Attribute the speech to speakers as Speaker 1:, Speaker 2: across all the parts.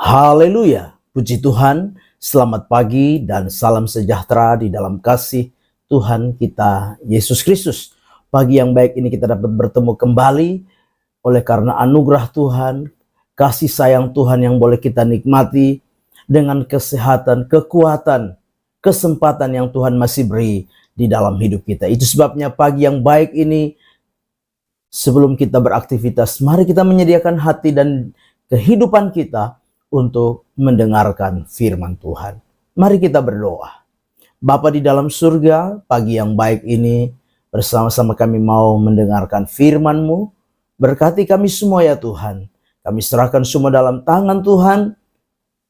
Speaker 1: Haleluya, puji Tuhan, selamat pagi dan salam sejahtera di dalam kasih Tuhan kita Yesus Kristus. Pagi yang baik ini kita dapat bertemu kembali oleh karena anugerah Tuhan, kasih sayang Tuhan yang boleh kita nikmati dengan kesehatan, kekuatan, kesempatan yang Tuhan masih beri di dalam hidup kita. Itu sebabnya pagi yang baik ini, sebelum kita beraktivitas, mari kita menyediakan hati dan kehidupan kita untuk mendengarkan firman Tuhan. Mari kita berdoa. Bapa di dalam surga, pagi yang baik ini bersama-sama kami mau mendengarkan firman-Mu. Berkati kami semua ya Tuhan. Kami serahkan semua dalam tangan Tuhan.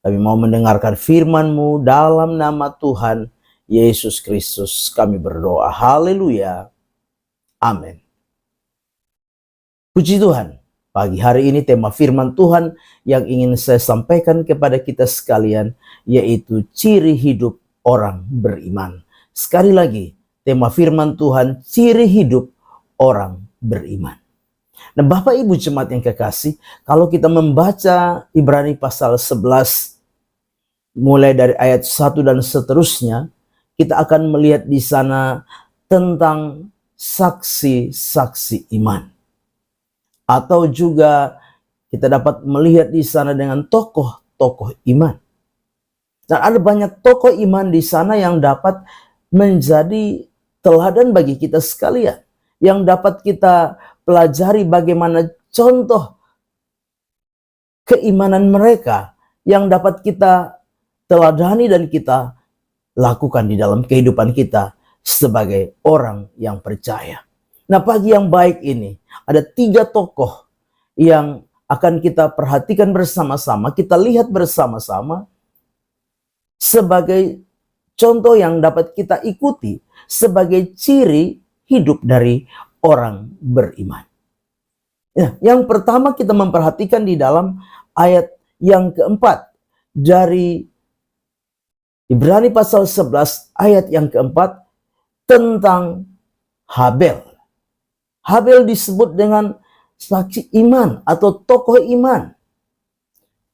Speaker 1: Kami mau mendengarkan firman-Mu dalam nama Tuhan Yesus Kristus. Kami berdoa. Haleluya. Amin. Puji Tuhan. Pagi hari ini tema firman Tuhan yang ingin saya sampaikan kepada kita sekalian, yaitu ciri hidup orang beriman. Sekali lagi, tema firman Tuhan, ciri hidup orang beriman. Nah, Bapak Ibu jemaat yang kekasih, kalau kita membaca Ibrani pasal 11, mulai dari ayat 1 dan seterusnya, kita akan melihat di sana tentang saksi-saksi iman. Atau juga kita dapat melihat di sana dengan tokoh-tokoh iman. Dan ada banyak tokoh iman di sana yang dapat menjadi teladan bagi kita sekalian. Yang dapat kita pelajari bagaimana contoh keimanan mereka yang dapat kita teladani dan kita lakukan di dalam kehidupan kita sebagai orang yang percaya. Nah, pagi yang baik ini ada 3 tokoh yang akan kita perhatikan bersama-sama, kita lihat bersama-sama sebagai contoh yang dapat kita ikuti sebagai ciri hidup dari orang beriman. Ya, yang pertama kita memperhatikan di dalam ayat yang keempat dari Ibrani pasal 11 ayat yang keempat tentang Habel. Habel disebut dengan saksi iman atau tokoh iman.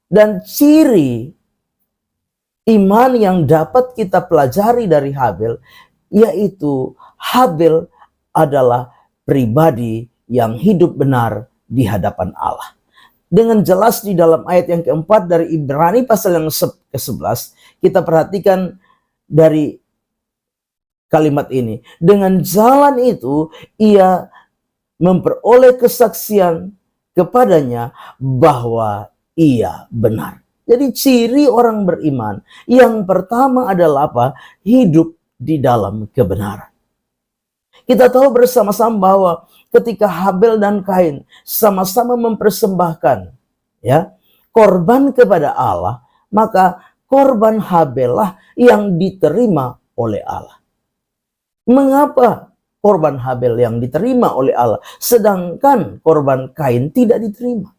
Speaker 1: Dan ciri iman yang dapat kita pelajari dari Habel, yaitu Habel adalah pribadi yang hidup benar di hadapan Allah. Dengan jelas di dalam ayat yang keempat dari Ibrani pasal yang ke-11, kita perhatikan dari kalimat ini. Dengan jalan itu, ia memperoleh kesaksian kepadanya bahwa ia benar. Jadi ciri orang beriman yang pertama adalah apa? Hidup di dalam kebenaran. Kita tahu bersama-sama bahwa ketika Habel dan Kain sama-sama mempersembahkan korban kepada Allah, maka korban Habel lah yang diterima oleh Allah. Mengapa korban Habel yang diterima oleh Allah, sedangkan korban Kain tidak diterima?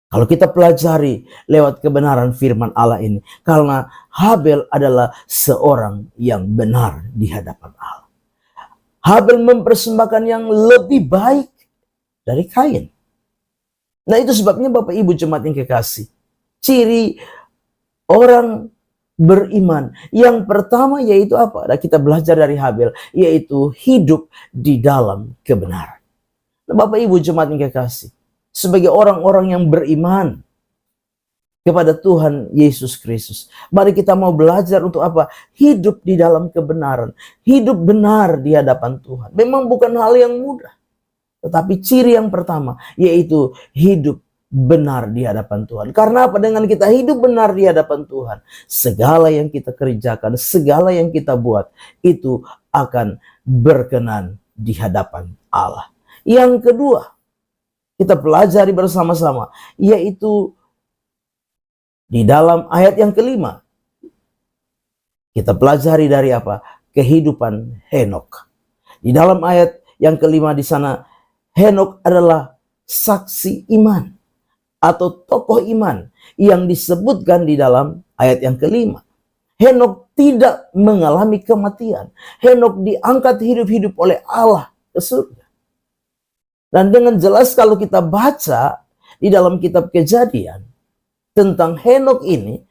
Speaker 1: Kalau kita pelajari lewat kebenaran firman Allah ini, karena Habel adalah seorang yang benar di hadapan Allah. Habel mempersembahkan yang lebih baik dari Kain. Nah, itu sebabnya Bapak Ibu jemaat yang kekasih, ciri orang beriman yang pertama yaitu apa? Nah, kita belajar dari Habel, yaitu hidup di dalam kebenaran. Nah, Bapak Ibu jemaat yang kekasih, sebagai orang-orang yang beriman kepada Tuhan Yesus Kristus, mari kita mau belajar untuk apa? Hidup di dalam kebenaran, hidup benar di hadapan Tuhan. Memang bukan hal yang mudah, tetapi ciri yang pertama yaitu hidup benar di hadapan Tuhan. Karena apa? Dengan kita hidup benar di hadapan Tuhan, segala yang kita kerjakan, segala yang kita buat, itu akan berkenan di hadapan Allah. Yang kedua, kita pelajari bersama-sama, yaitu di dalam ayat yang kelima. Kita pelajari dari apa? Kehidupan Henok. Di dalam ayat yang kelima di sana, Henok adalah saksi iman atau tokoh iman yang disebutkan di dalam ayat yang kelima. Henok tidak mengalami kematian. Henok diangkat hidup-hidup oleh Allah ke surga. Dan dengan jelas kalau kita baca di dalam kitab Kejadian, tentang Henokh ini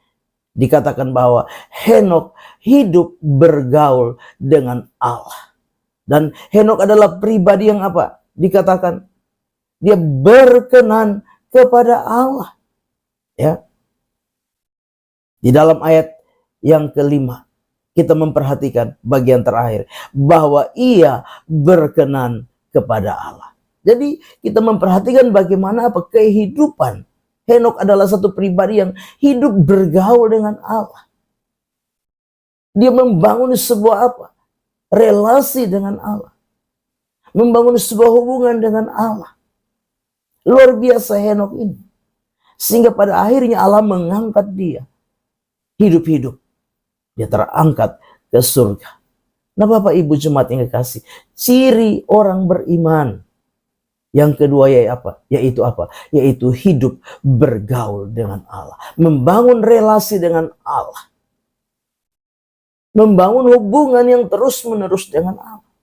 Speaker 1: dikatakan bahwa Henokh hidup bergaul dengan Allah. Dan Henokh adalah pribadi yang apa? Dikatakan dia berkenan kepada Allah. Ya. Di dalam ayat yang kelima, kita memperhatikan bagian terakhir bahwa ia berkenan kepada Allah. Jadi kita memperhatikan bagaimana apa kehidupan Henokh adalah satu pribadi yang hidup bergaul dengan Allah. Dia membangun sebuah apa? Relasi dengan Allah. Membangun sebuah hubungan dengan Allah. Luar biasa Henokh ini. Sehingga pada akhirnya Allah mengangkat dia. Hidup-hidup. Dia terangkat ke surga. Nah Bapak Ibu jemaat yang kekasih. Ciri orang beriman. Yang kedua yaitu apa? Yaitu hidup bergaul dengan Allah. Membangun relasi dengan Allah. Membangun hubungan yang terus-menerus dengan Allah.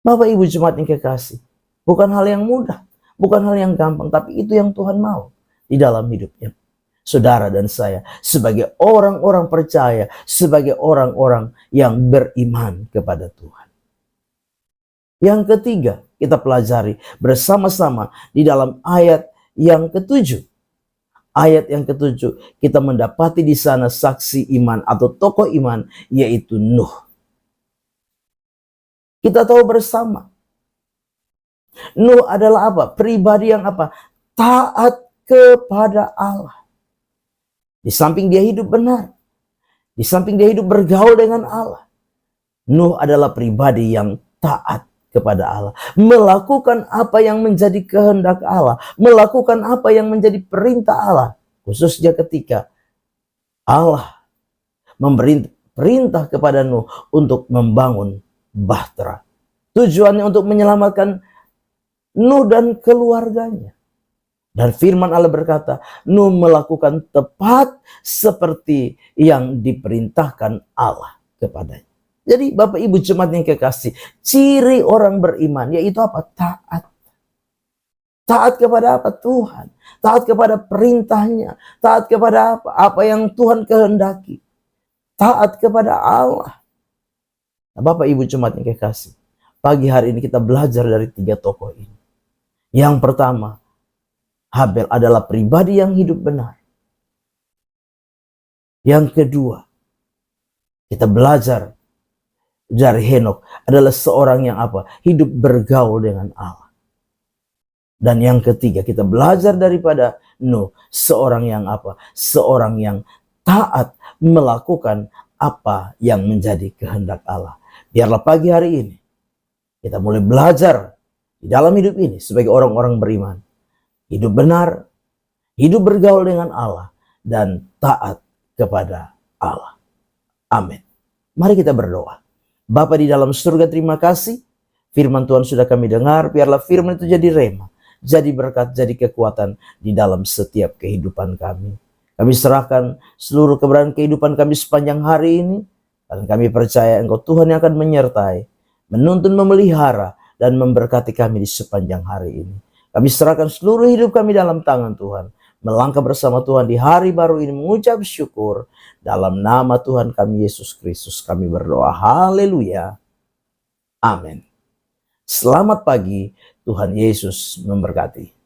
Speaker 1: Bapak Ibu jemaat yang kekasih. Bukan hal yang mudah. Bukan hal yang gampang. Tapi itu yang Tuhan mau di dalam hidupnya. Saudara dan saya sebagai orang-orang percaya. Sebagai orang-orang yang beriman kepada Tuhan. Yang ketiga, kita pelajari bersama-sama di dalam ayat yang ketujuh. Ayat yang ketujuh, kita mendapati di sana saksi iman atau tokoh iman, yaitu Nuh. Kita tahu bersama, Nuh adalah apa? Pribadi yang apa? Taat kepada Allah. Di samping dia hidup benar, di samping dia hidup bergaul dengan Allah, Nuh adalah pribadi yang taat kepada Allah, melakukan apa yang menjadi kehendak Allah, melakukan apa yang menjadi perintah Allah, khususnya ketika Allah memberi perintah kepada Nuh untuk membangun bahtera. Tujuannya untuk menyelamatkan Nuh dan keluarganya. Dan firman Allah berkata, Nuh melakukan tepat seperti yang diperintahkan Allah kepadanya. Jadi Bapak Ibu jemaat yang kekasih, ciri orang beriman yaitu apa? Taat. Taat kepada apa? Tuhan. Taat kepada perintahnya. Taat kepada apa? Apa yang Tuhan kehendaki. Taat kepada Allah. Nah, Bapak Ibu jemaat yang kekasih, pagi hari ini kita belajar dari 3 tokoh ini. Yang pertama, Habel adalah pribadi yang hidup benar. Yang kedua, kita belajar dari Henokh adalah seorang yang apa? Hidup bergaul dengan Allah. Dan yang ketiga, kita belajar daripada Nuh, seorang yang apa? Seorang yang taat melakukan apa yang menjadi kehendak Allah. Biarlah pagi hari ini kita mulai belajar di dalam hidup ini sebagai orang-orang beriman. Hidup benar, hidup bergaul dengan Allah, dan taat kepada Allah. Amin. Mari kita berdoa. Bapa di dalam surga, terima kasih. Firman Tuhan sudah kami dengar. Biarlah firman itu jadi rema, jadi berkat, jadi kekuatan di dalam setiap kehidupan kami. Kami serahkan seluruh keberadaan kehidupan kami sepanjang hari ini. Dan kami percaya Engkau Tuhan yang akan menyertai, menuntun, memelihara, dan memberkati kami di sepanjang hari ini. Kami serahkan seluruh hidup kami dalam tangan Tuhan. Melangkah bersama Tuhan di hari baru ini, mengucap syukur. Dalam nama Tuhan kami Yesus Kristus kami berdoa. Haleluya. Amin. Selamat pagi. Tuhan Yesus memberkati.